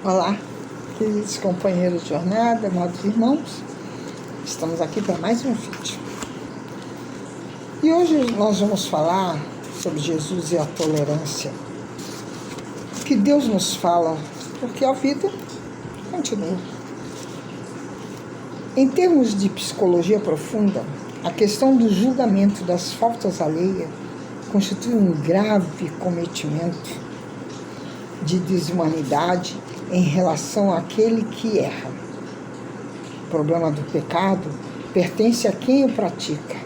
Olá, queridos companheiros de jornada, amados irmãos, estamos aqui para mais um vídeo. E hoje nós vamos falar sobre Jesus e a tolerância. O que Deus nos fala, porque a vida continua. Em termos de psicologia profunda, a questão do julgamento das faltas alheias constitui um grave cometimento de desumanidade em relação àquele que erra. O problema do pecado pertence a quem o pratica,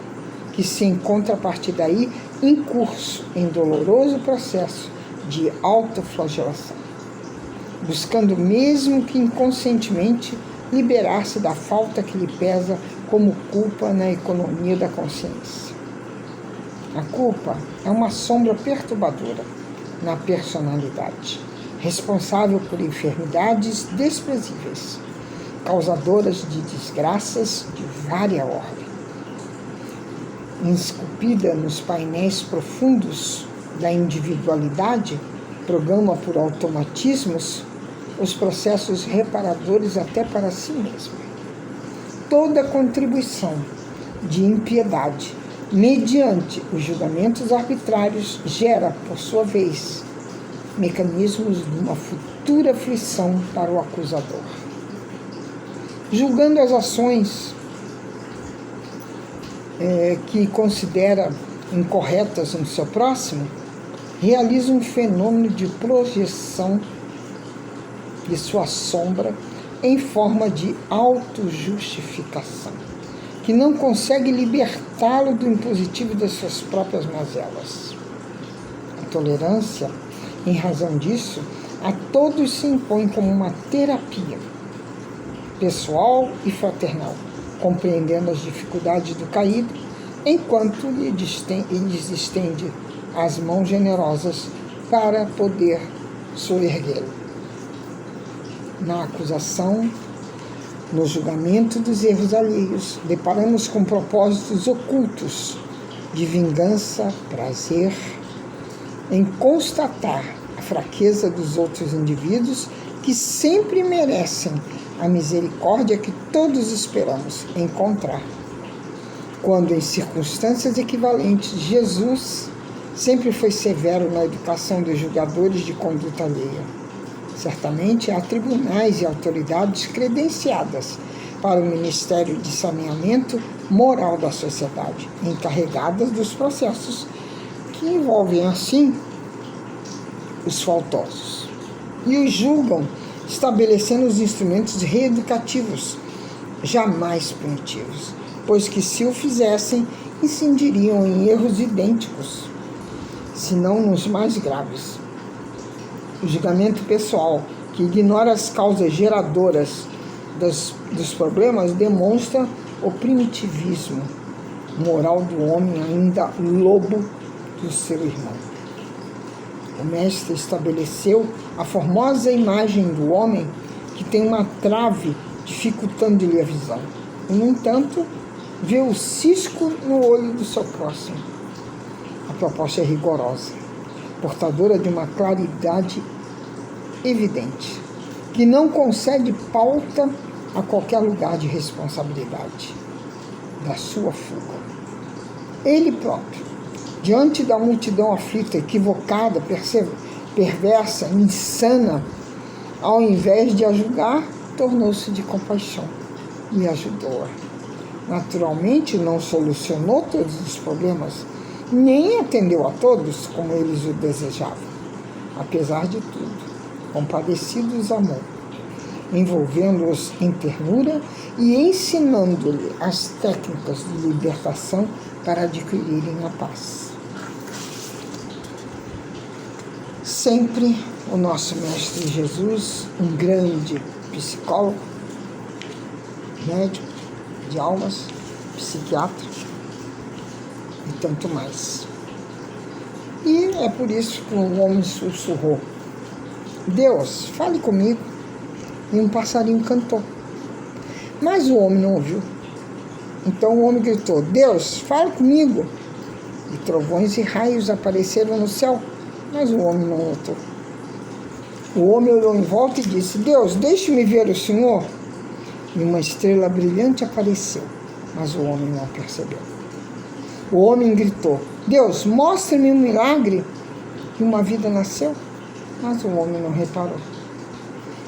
que se encontra a partir daí incurso em doloroso processo de autoflagelação, buscando mesmo que inconscientemente liberar-se da falta que lhe pesa como culpa na economia da consciência. A culpa é uma sombra perturbadora na personalidade, responsável por enfermidades desprezíveis, causadoras de desgraças de vária ordem. Esculpida nos painéis profundos da individualidade, programa por automatismos os processos reparadores até para si mesma. Toda contribuição de impiedade mediante os julgamentos arbitrários gera, por sua vez, mecanismos de uma futura aflição para o acusador. Julgando as ações que considera incorretas no seu próximo, realiza um fenômeno de projeção de sua sombra em forma de autojustificação, que não consegue libertá-lo do impositivo das suas próprias mazelas. A tolerância, em razão disso, a todos se impõe como uma terapia pessoal e fraternal, compreendendo as dificuldades do caído, enquanto lhes estende as mãos generosas para poder soerguê-lo. Na acusação, no julgamento dos erros alheios, deparamos com propósitos ocultos de vingança, prazer, em constatar a fraqueza dos outros indivíduos que sempre merecem a misericórdia que todos esperamos encontrar. Quando, em circunstâncias equivalentes, Jesus sempre foi severo na educação dos julgadores de conduta alheia. Certamente há tribunais e autoridades credenciadas para o Ministério de Saneamento Moral da sociedade, encarregadas dos processos que envolvem, assim, os faltosos, e os julgam, estabelecendo os instrumentos reeducativos, jamais punitivos, pois que, se o fizessem, incindiriam em erros idênticos, se não nos mais graves. O julgamento pessoal, que ignora as causas geradoras dos problemas, demonstra o primitivismo moral do homem, ainda lobo do seu irmão. O mestre estabeleceu a formosa imagem do homem que tem uma trave dificultando-lhe a visão. E, no entanto, vê o cisco no olho do seu próximo. A proposta é rigorosa, portadora de uma claridade evidente, que não concede pauta a qualquer lugar de responsabilidade da sua fuga. Ele próprio, diante da multidão aflita, equivocada, perversa, insana, ao invés de a julgar, tornou-se de compaixão e ajudou-a. Naturalmente, não solucionou todos os problemas, nem atendeu a todos como eles o desejavam. Apesar de tudo, compadecidos amou, envolvendo-os em ternura e ensinando-lhe as técnicas de libertação para adquirirem a paz. Sempre o nosso Mestre Jesus, um grande psicólogo, médico de almas, psiquiatra e tanto mais. E é por isso que o homem sussurrou: Deus, fale comigo. E um passarinho cantou. Mas o homem não ouviu. Então o homem gritou: Deus, fale comigo. E trovões e raios apareceram no céu, mas o homem não notou. O homem olhou em volta e disse: Deus, deixe-me ver o Senhor. E uma estrela brilhante apareceu, mas o homem não percebeu. O homem gritou: Deus, mostre-me um milagre. E uma vida nasceu, mas o homem não reparou.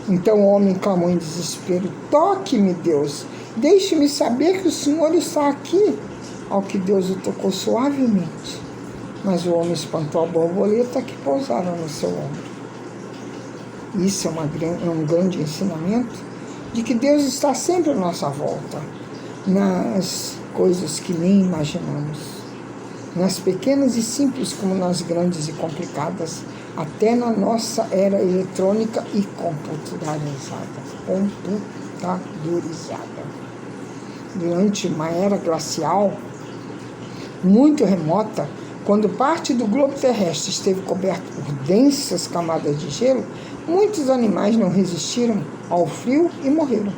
Então o homem clamou em desespero: toque-me, Deus, deixe-me saber que o Senhor está aqui. Ao que Deus o tocou suavemente, mas o homem espantou a borboleta que pousara no seu ombro. Isso é um grande ensinamento de que Deus está sempre à nossa volta, nas coisas que nem imaginamos, nas pequenas e simples como nas grandes e complicadas, até na nossa era eletrônica e computadorizada. Durante uma era glacial muito remota, quando parte do globo terrestre esteve coberto por densas camadas de gelo, muitos animais não resistiram ao frio e morreram,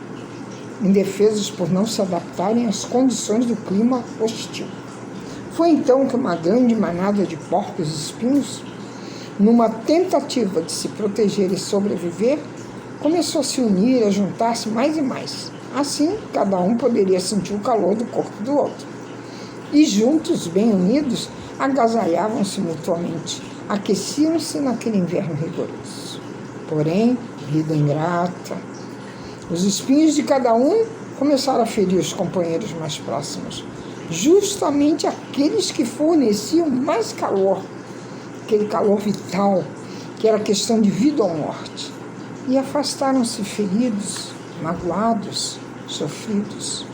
indefesos por não se adaptarem às condições do clima hostil. Foi então que uma grande manada de porcos espinhos, numa tentativa de se proteger e sobreviver, começou a se unir e a juntar-se mais e mais. Assim, cada um poderia sentir o calor do corpo do outro. E juntos, bem unidos, agasalhavam-se mutuamente, aqueciam-se naquele inverno rigoroso. Porém, vida ingrata, os espinhos de cada um começaram a ferir os companheiros mais próximos, justamente aqueles que forneciam mais calor, aquele calor vital, que era questão de vida ou morte, e afastaram-se feridos, magoados, sofridos.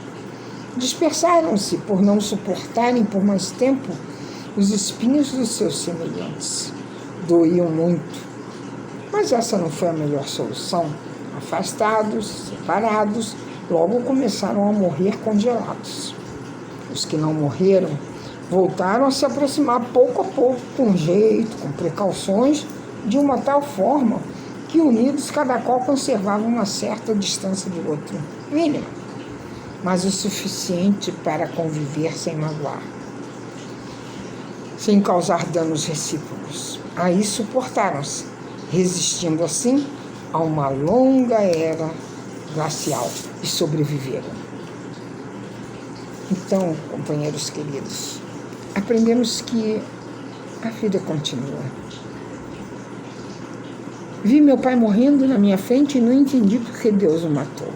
Dispersaram-se por não suportarem por mais tempo os espinhos dos seus semelhantes. Doíam muito, mas essa não foi a melhor solução. Afastados, separados, logo começaram a morrer congelados. Os que não morreram voltaram a se aproximar pouco a pouco, com jeito, com precauções, de uma tal forma que, unidos, cada qual conservava uma certa distância do outro, mínima, mas o suficiente para conviver sem magoar, sem causar danos recíprocos. Aí suportaram-se, resistindo assim a uma longa era glacial, e sobreviveram. Então, companheiros queridos, aprendemos que a vida continua. Vi meu pai morrendo na minha frente e não entendi porque Deus o matou.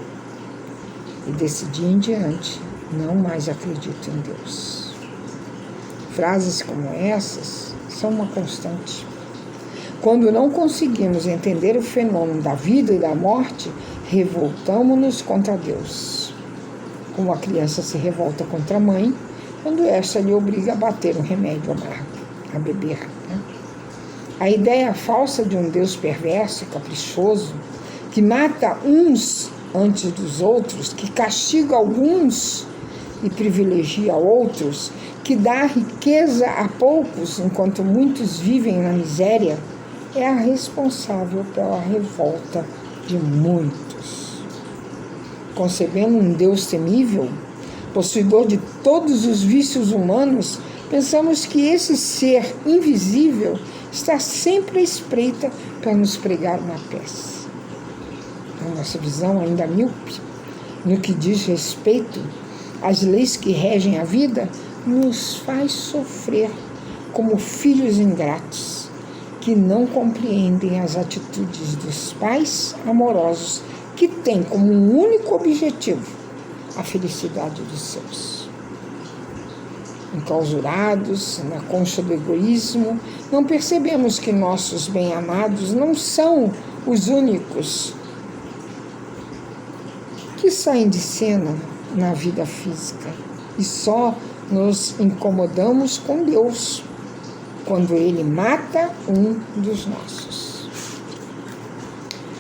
E decidi em diante, não mais acredito em Deus. Frases como essas são uma constante. Quando não conseguimos entender o fenômeno da vida e da morte, revoltamo-nos contra Deus. Como a criança se revolta contra a mãe, quando esta lhe obriga a bater um remédio amargo, a beber. A ideia falsa de um Deus perverso e caprichoso, que mata uns antes dos outros, que castiga alguns e privilegia outros, que dá riqueza a poucos enquanto muitos vivem na miséria, é a responsável pela revolta de muitos. Concebendo um Deus temível, possuidor de todos os vícios humanos, pensamos que esse ser invisível está sempre à espreita para nos pregar uma peça. A nossa visão ainda míope, no que diz respeito às leis que regem a vida, nos faz sofrer como filhos ingratos, que não compreendem as atitudes dos pais amorosos, que têm como um único objetivo a felicidade dos seus. Enclausurados na concha do egoísmo, não percebemos que nossos bem-amados não são os únicos que saem de cena na vida física, e só nos incomodamos com Deus quando Ele mata um dos nossos.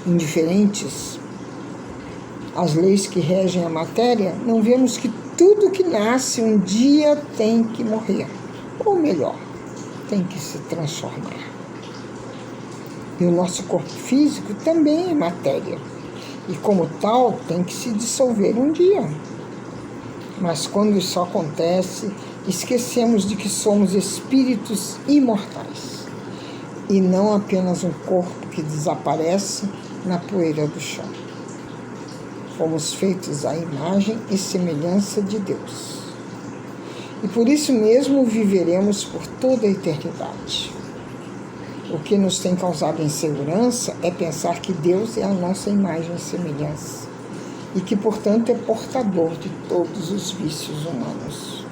Indiferentes às leis que regem a matéria, não vemos que tudo que nasce um dia tem que morrer, ou melhor, tem que se transformar. E o nosso corpo físico também é matéria, e como tal tem que se dissolver um dia. Mas quando isso acontece, esquecemos de que somos espíritos imortais e não apenas um corpo que desaparece na poeira do chão. Fomos feitos à imagem e semelhança de Deus. E por isso mesmo viveremos por toda a eternidade. O que nos tem causado insegurança é pensar que Deus é a nossa imagem e semelhança, e que, portanto, é portador de todos os vícios humanos.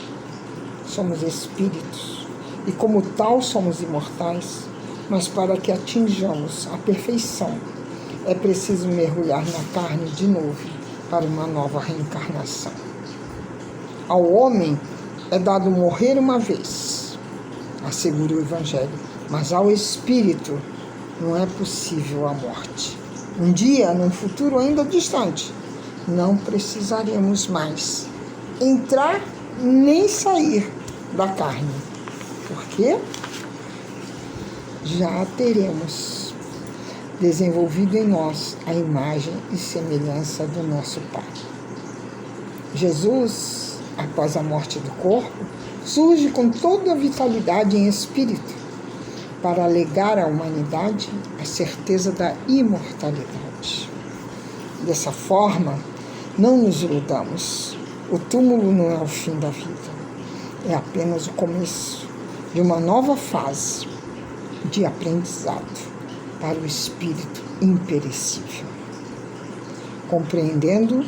Somos espíritos, e como tal somos imortais, mas para que atinjamos a perfeição, é preciso mergulhar na carne de novo para uma nova reencarnação. Ao homem é dado morrer uma vez, assegura o Evangelho, mas ao espírito não é possível a morte. Um dia, num futuro ainda distante, não precisaremos mais entrar nem sair da carne, porque já teremos desenvolvido em nós a imagem e semelhança do nosso Pai. Jesus, após a morte do corpo, surge com toda a vitalidade em espírito para legar à humanidade a certeza da imortalidade. Dessa forma, não nos iludamos. O túmulo não é o fim da vida, é apenas o começo de uma nova fase de aprendizado para o espírito imperecível. Compreendendo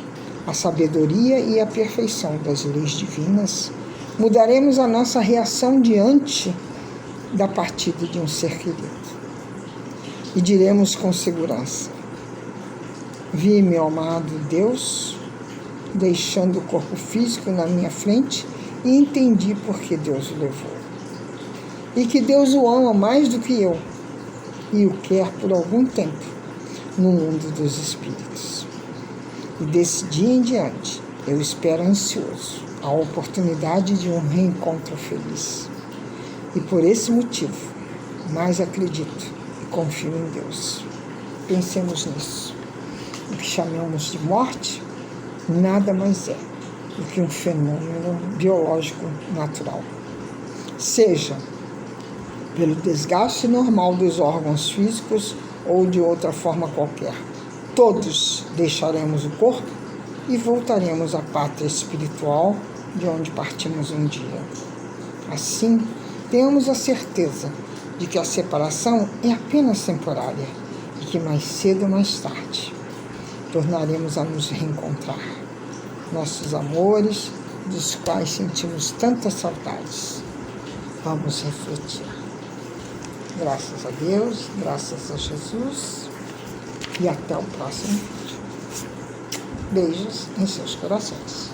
a sabedoria e a perfeição das leis divinas, mudaremos a nossa reação diante da partida de um ser querido. E diremos com segurança: vi meu amado Deus deixando o corpo físico na minha frente e entendi por que Deus o levou. E que Deus o ama mais do que eu e o quer por algum tempo no mundo dos espíritos. E desse dia em diante, eu espero ansioso a oportunidade de um reencontro feliz. E por esse motivo, mais acredito e confio em Deus. Pensemos nisso. O que chamamos de morte nada mais é do que um fenômeno biológico natural. Seja pelo desgaste normal dos órgãos físicos ou de outra forma qualquer, todos deixaremos o corpo e voltaremos à pátria espiritual de onde partimos um dia. Assim, tenhamos a certeza de que a separação é apenas temporária e que mais cedo ou mais tarde tornaremos a nos reencontrar. Nossos amores, dos quais sentimos tantas saudades. Vamos refletir. Graças a Deus, graças a Jesus e até o próximo vídeo. Beijos em seus corações.